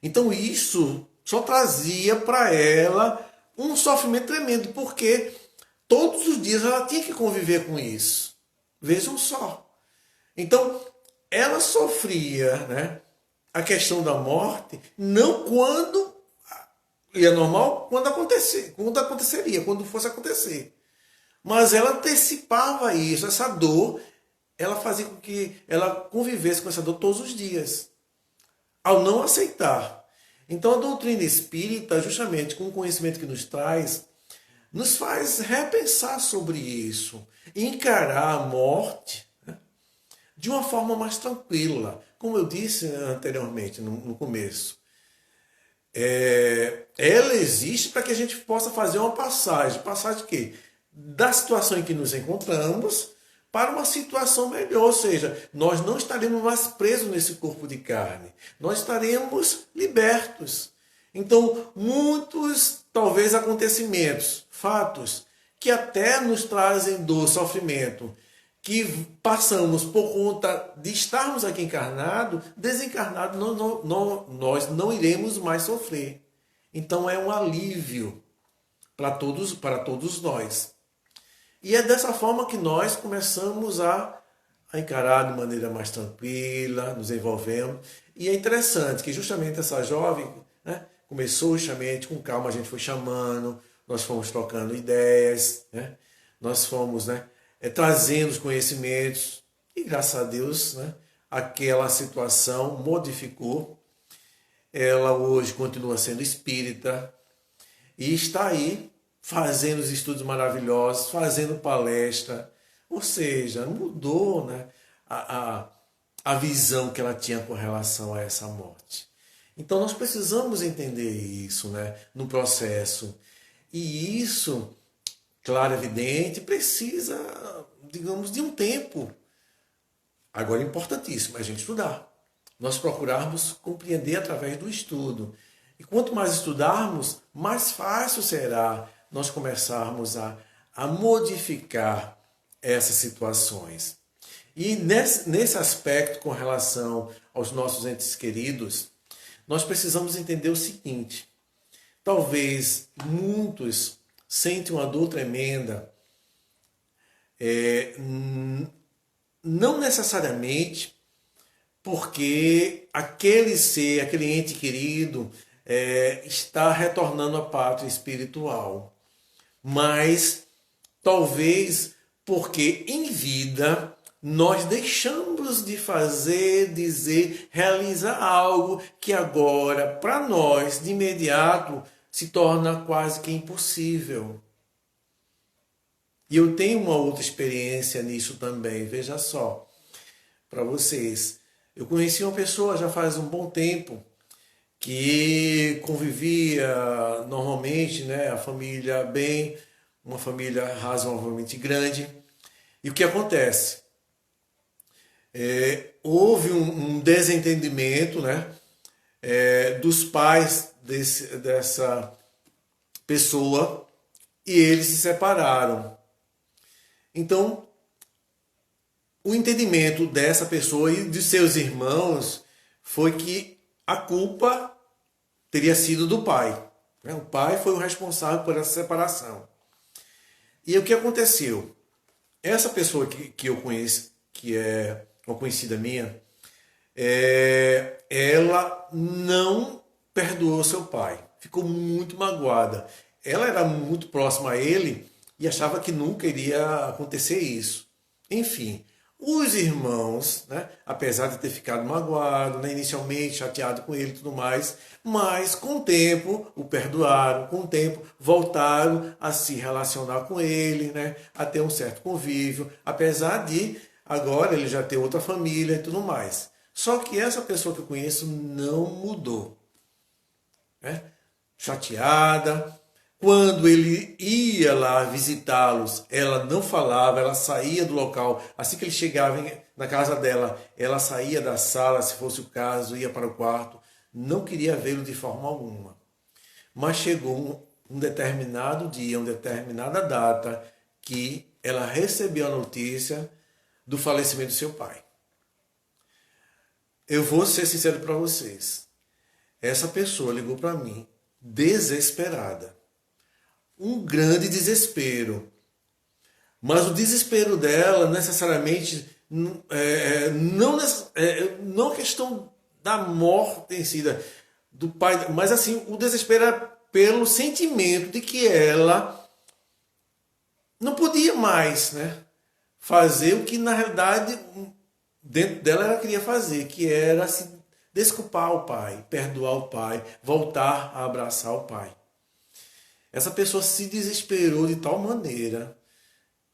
Então isso só trazia para ela um sofrimento tremendo, porque todos os dias ela tinha que conviver com isso. Vejam só. Então, ela sofria, né, a questão da morte, não quando, e é normal, quando aconteceria, quando fosse acontecer. Mas ela antecipava isso, essa dor, ela fazia com que ela convivesse com essa dor todos os dias, ao não aceitar. Então a doutrina espírita, justamente com o conhecimento que nos traz, nos faz repensar sobre isso, encarar a morte, né, de uma forma mais tranquila. Como eu disse anteriormente, no começo, ela existe para que a gente possa fazer uma passagem de quê? Da situação em que nos encontramos para uma situação melhor, ou seja, nós não estaremos mais presos nesse corpo de carne, nós estaremos libertos. Então, muitos, talvez, acontecimentos, fatos, que até nos trazem dor, sofrimento, que passamos por conta de estarmos aqui encarnados, desencarnados, nós não iremos mais sofrer. Então, é um alívio para todos nós. E é dessa forma que nós começamos a encarar de maneira mais tranquila, nos envolvemos. E é interessante que justamente essa jovem, né, começou justamente com calma, a gente foi chamando, nós fomos trocando ideias, né, nós fomos, né, trazendo os conhecimentos e graças a Deus, né, aquela situação modificou. Ela hoje continua sendo espírita e está aí fazendo os estudos maravilhosos, fazendo palestra, ou seja, mudou, né, a visão que ela tinha com relação a essa morte. Então nós precisamos entender isso, né, no processo. E isso, claro, evidente, precisa, digamos, de um tempo. Agora é importantíssimo a gente estudar. Nós procurarmos compreender através do estudo. E quanto mais estudarmos, mais fácil será nós começarmos a modificar essas situações. E nesse aspecto, com relação aos nossos entes queridos, nós precisamos entender o seguinte: talvez muitos sentem uma dor tremenda, não necessariamente porque aquele ser, aquele ente querido, está retornando à pátria espiritual, mas talvez porque em vida nós deixamos de fazer, dizer, realizar algo que agora, para nós, de imediato, se torna quase que impossível. E eu tenho uma outra experiência nisso também, veja só, para vocês. Eu conheci uma pessoa já faz um bom tempo que convivia normalmente, né, a família bem, uma família razoavelmente grande. E o que acontece? Houve um desentendimento, né, dos pais dessa pessoa e eles se separaram. Então, o entendimento dessa pessoa e de seus irmãos foi que a culpa teria sido do pai. Né? O pai foi o responsável por essa separação. E o que aconteceu? Essa pessoa que eu conheço, que é uma conhecida minha, ela não perdoou seu pai. Ficou muito magoada. Ela era muito próxima a ele e achava que nunca iria acontecer isso. Enfim, os irmãos, né, apesar de ter ficado magoado, né, inicialmente chateado com ele e tudo mais, mas com o tempo o perdoaram, com o tempo voltaram a se relacionar com ele, né, a ter um certo convívio, apesar de agora ele já ter outra família e tudo mais. Só que essa pessoa que eu conheço não mudou. Né? Chateada. Quando ele ia lá visitá-los, ela não falava, ela saía do local. Assim que ele chegava na casa dela, ela saía da sala, se fosse o caso, ia para o quarto. Não queria vê-lo de forma alguma. Mas chegou um determinado dia, uma determinada data, que ela recebeu a notícia do falecimento do seu pai. Eu vou ser sincero para vocês. Essa pessoa ligou para mim desesperada. Um grande desespero. Mas o desespero dela necessariamente não a questão da morte em si, do pai, mas assim, o desespero era pelo sentimento de que ela não podia mais, né, fazer o que na realidade dentro dela ela queria fazer, que era se desculpar o pai, perdoar o pai, voltar a abraçar o pai. Essa pessoa se desesperou de tal maneira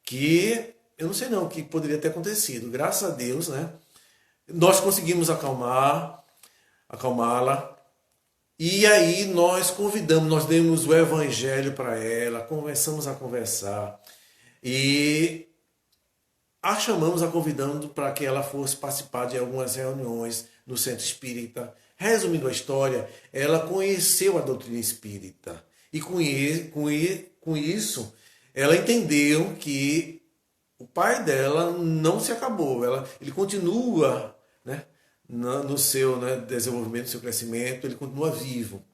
que eu não sei não o que poderia ter acontecido. Graças a Deus, né? Nós conseguimos acalmá-la. E aí nós convidamos, nós demos o evangelho para ela, começamos a conversar e a chamamos, a convidando para que ela fosse participar de algumas reuniões no Centro Espírita. Resumindo a história, ela conheceu a doutrina espírita. E com isso, ela entendeu que o pai dela não se acabou. Ele continua, né, no seu, né, desenvolvimento, no seu crescimento, ele continua vivo.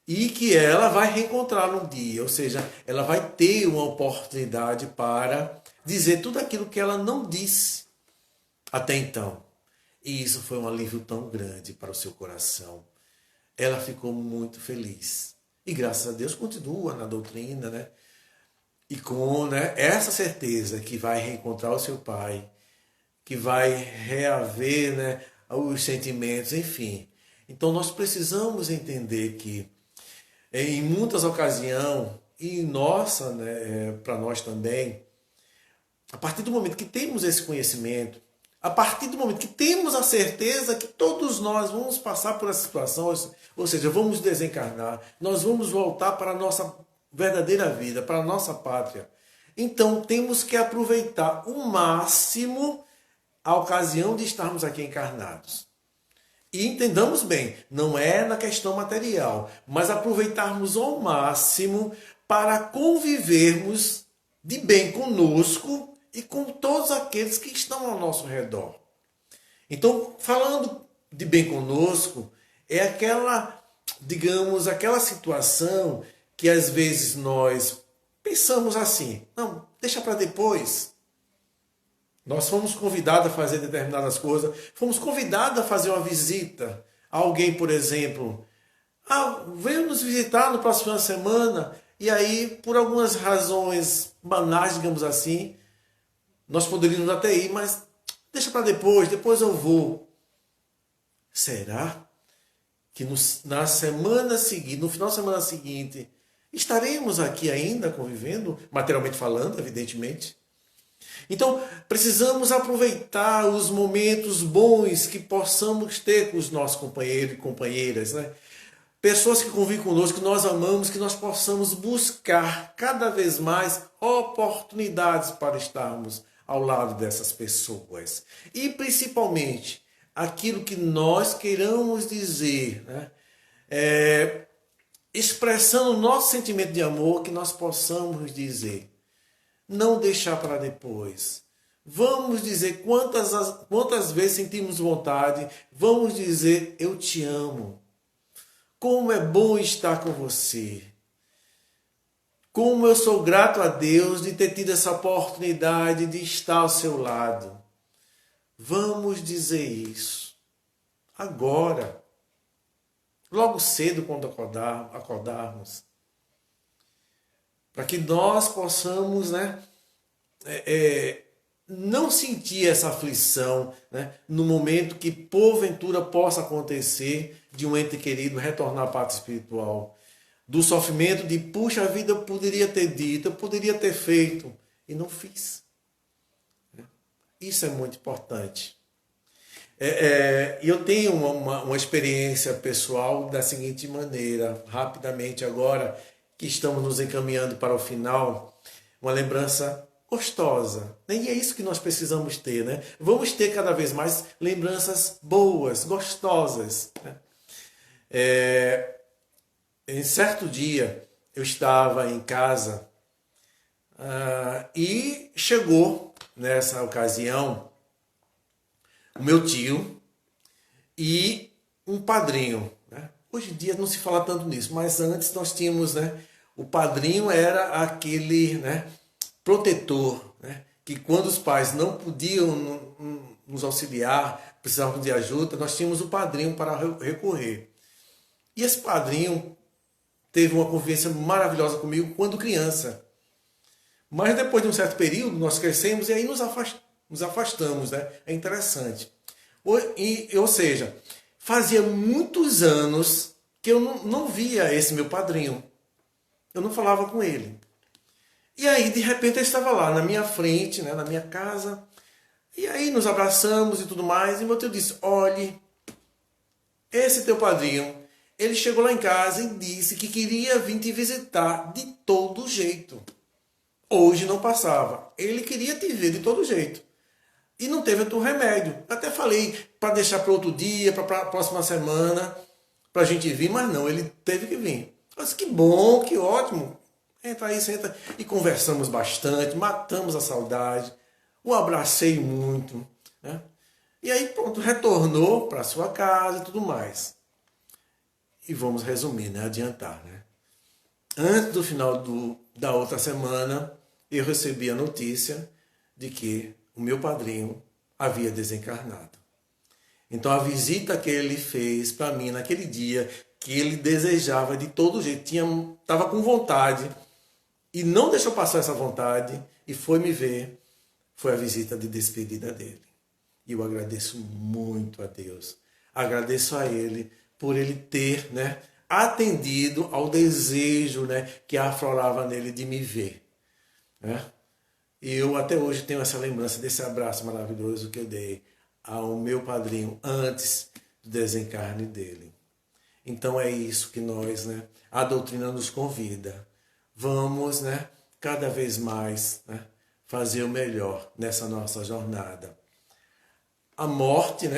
E que ela vai reencontrá-lo um dia. Ou seja, ela vai ter uma oportunidade para dizer tudo aquilo que ela não disse até então. E isso foi um alívio tão grande para o seu coração. Ela ficou muito feliz. E graças a Deus continua na doutrina, né? E com, né, essa certeza que vai reencontrar o seu pai, que vai reaver, né, os sentimentos, enfim. Então nós precisamos entender que em muitas ocasiões, e nossa, né, para nós também, a partir do momento que temos esse conhecimento, A partir do momento que temos a certeza que todos nós vamos passar por essa situação, ou seja, vamos desencarnar, nós vamos voltar para a nossa verdadeira vida, para a nossa pátria. Então temos que aproveitar o máximo a ocasião de estarmos aqui encarnados. E entendamos bem, não é na questão material, mas aproveitarmos ao máximo para convivermos de bem conosco e com todos aqueles que estão ao nosso redor. Então, falando de bem conosco, é aquela, digamos, aquela situação que às vezes nós pensamos assim, não, deixa para depois. Nós fomos convidados a fazer determinadas coisas, fomos convidados a fazer uma visita a alguém, por exemplo. Veio nos visitar no próximo semana, e aí, por algumas razões banais, digamos assim, nós poderíamos até ir, mas deixa para depois eu vou. Será que na semana seguinte, no final da semana seguinte, estaremos aqui ainda convivendo, materialmente falando, evidentemente? Então, precisamos aproveitar os momentos bons que possamos ter com os nossos companheiros e companheiras, né? Pessoas que convivem conosco, que nós amamos, que nós possamos buscar cada vez mais oportunidades para estarmos ao lado dessas pessoas. E principalmente, aquilo que nós queiramos dizer, né? Expressando o nosso sentimento de amor, que nós possamos dizer. Não deixar para depois. Vamos dizer quantas vezes sentimos vontade. Vamos dizer, eu te amo. Como é bom estar com você. Como eu sou grato a Deus de ter tido essa oportunidade de estar ao seu lado. Vamos dizer isso. Agora. Logo cedo, quando acordarmos. Para que nós possamos, né, não sentir essa aflição, né, no momento que porventura possa acontecer de um ente querido retornar à pátria espiritual. Do sofrimento de, puxa, a vida eu poderia ter dito, eu poderia ter feito, e não fiz. Isso é muito importante. Eu tenho uma experiência pessoal da seguinte maneira, rapidamente agora, que estamos nos encaminhando para o final, uma lembrança gostosa. E é isso que nós precisamos ter, né? Vamos ter cada vez mais lembranças boas, gostosas. Né? Em certo dia, eu estava em casa e chegou, nessa ocasião, o meu tio e um padrinho. Né? Hoje em dia não se fala tanto nisso, mas antes nós tínhamos, né, o padrinho era aquele, né, protetor, né, que quando os pais não podiam nos auxiliar, precisavam de ajuda, nós tínhamos o padrinho para recorrer. E esse padrinho teve uma convivência maravilhosa comigo quando criança. Mas depois de um certo período, nós crescemos e aí nos afastamos, né? É interessante. Ou seja, fazia muitos anos que eu não via esse meu padrinho. Eu não falava com ele. E aí, de repente, ele estava lá na minha frente, né, na minha casa. E aí nos abraçamos e tudo mais. E meu tio disse, olhe, esse teu padrinho, ele chegou lá em casa e disse que queria vir te visitar de todo jeito. Hoje não passava. Ele queria te ver de todo jeito. E não teve outro remédio. Até falei para deixar para outro dia, para a próxima semana, para a gente vir, mas não, ele teve que vir. Eu disse, que bom, que ótimo. Entra aí, senta. E conversamos bastante, matamos a saudade. O abracei muito. Né? E aí, pronto, retornou para sua casa e tudo mais. E vamos resumir, né? Adiantar. Né? Antes do final da outra semana, eu recebi a notícia de que o meu padrinho havia desencarnado. Então a visita que ele fez para mim naquele dia, que ele desejava de todo jeito, estava com vontade e não deixou passar essa vontade e foi me ver, foi a visita de despedida dele. E eu agradeço muito a Deus. Agradeço a ele por ele ter, né, atendido ao desejo, né, que aflorava nele de me ver. Né? E eu até hoje tenho essa lembrança desse abraço maravilhoso que eu dei ao meu padrinho antes do desencarne dele. Então é isso que nós, a doutrina nos convida. Vamos, cada vez mais, fazer o melhor nessa nossa jornada. A morte,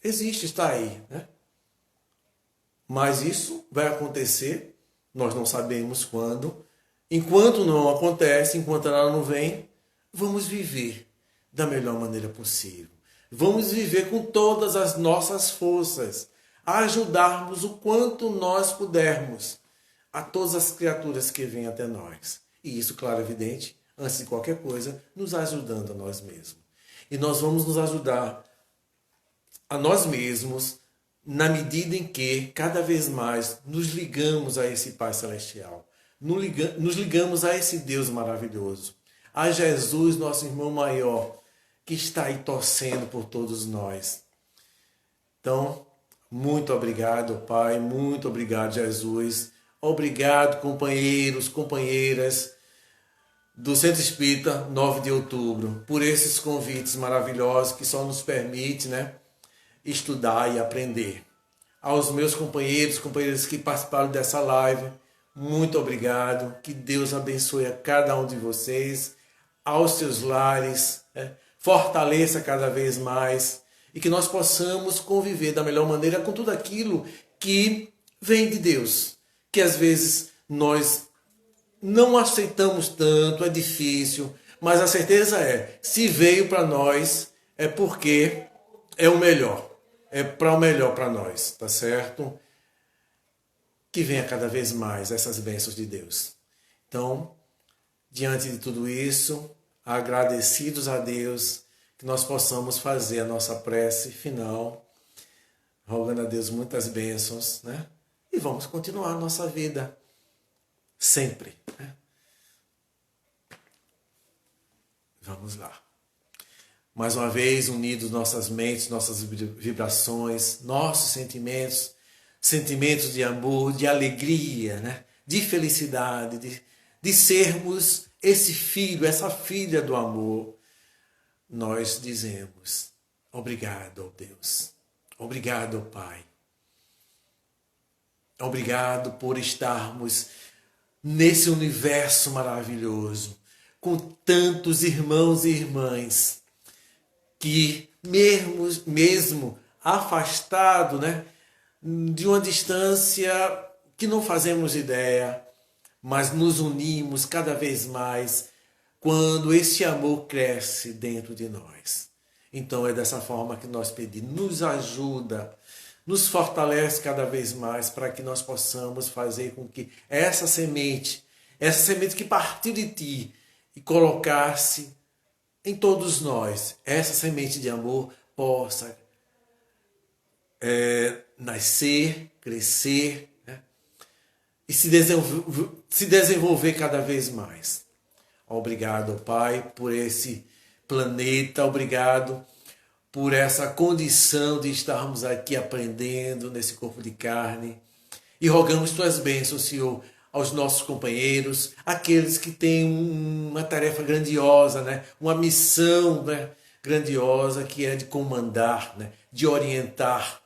existe, está aí, Mas isso vai acontecer, nós não sabemos quando. Enquanto não acontece, enquanto ela não vem, vamos viver da melhor maneira possível. Vamos viver com todas as nossas forças, a ajudarmos o quanto nós pudermos a todas as criaturas que vêm até nós. E isso, claro, evidente, antes de qualquer coisa, nos ajudando a nós mesmos. E nós vamos nos ajudar a nós mesmos na medida em que cada vez mais nos ligamos a esse Pai Celestial. Nos ligamos a esse Deus maravilhoso. A Jesus, nosso irmão maior, que está aí torcendo por todos nós. Então, muito obrigado, Pai. Muito obrigado, Jesus. Obrigado, companheiros, companheiras do Centro Espírita 9 de Outubro, por esses convites maravilhosos que só nos permite, estudar e aprender. Aos meus companheiros, companheiras que participaram dessa live, muito obrigado. Que Deus abençoe a cada um de vocês, aos seus lares, fortaleça cada vez mais e que nós possamos conviver da melhor maneira com tudo aquilo que vem de Deus, que às vezes nós não aceitamos tanto, é difícil, mas a certeza é, se veio para nós, é porque é o melhor, é para o melhor para nós, tá certo? Que venha cada vez mais essas bênçãos de Deus. Então, diante de tudo isso, agradecidos a Deus, que nós possamos fazer a nossa prece final, rogando a Deus muitas bênçãos, e vamos continuar a nossa vida sempre. Vamos lá. Mais uma vez, unidos nossas mentes, nossas vibrações, nossos sentimentos, sentimentos de amor, de alegria, de felicidade, de sermos esse filho, essa filha do amor, nós dizemos obrigado, ó Deus. Obrigado, ó Pai. Obrigado por estarmos nesse universo maravilhoso, com tantos irmãos e irmãs que mesmo afastado, de uma distância que não fazemos ideia, mas nos unimos cada vez mais quando esse amor cresce dentro de nós. Então é dessa forma que nós pedimos, nos ajuda, nos fortalece cada vez mais para que nós possamos fazer com que essa semente que partiu de ti e colocar-se em todos nós, essa semente de amor possa nascer, crescer, e se desenvolver cada vez mais. Obrigado, Pai, por esse planeta, obrigado por essa condição de estarmos aqui aprendendo nesse corpo de carne. E rogamos tuas bênçãos, Senhor, aos nossos companheiros, aqueles que têm uma tarefa grandiosa, uma missão grandiosa, que é de comandar, de orientar,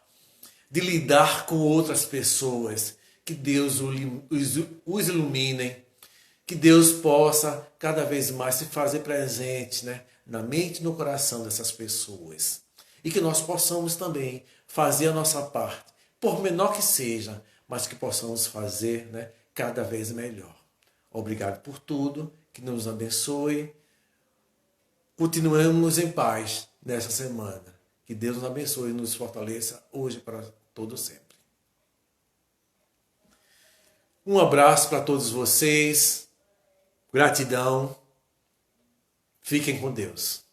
de lidar com outras pessoas. Que Deus os ilumine, que Deus possa cada vez mais se fazer presente, na mente e no coração dessas pessoas. E que nós possamos também fazer a nossa parte, por menor que seja, mas que possamos fazer, cada vez melhor. Obrigado por tudo, que nos abençoe. Continuemos em paz nessa semana. Que Deus nos abençoe e nos fortaleça hoje para todo sempre. Um abraço para todos vocês. Gratidão. Fiquem com Deus.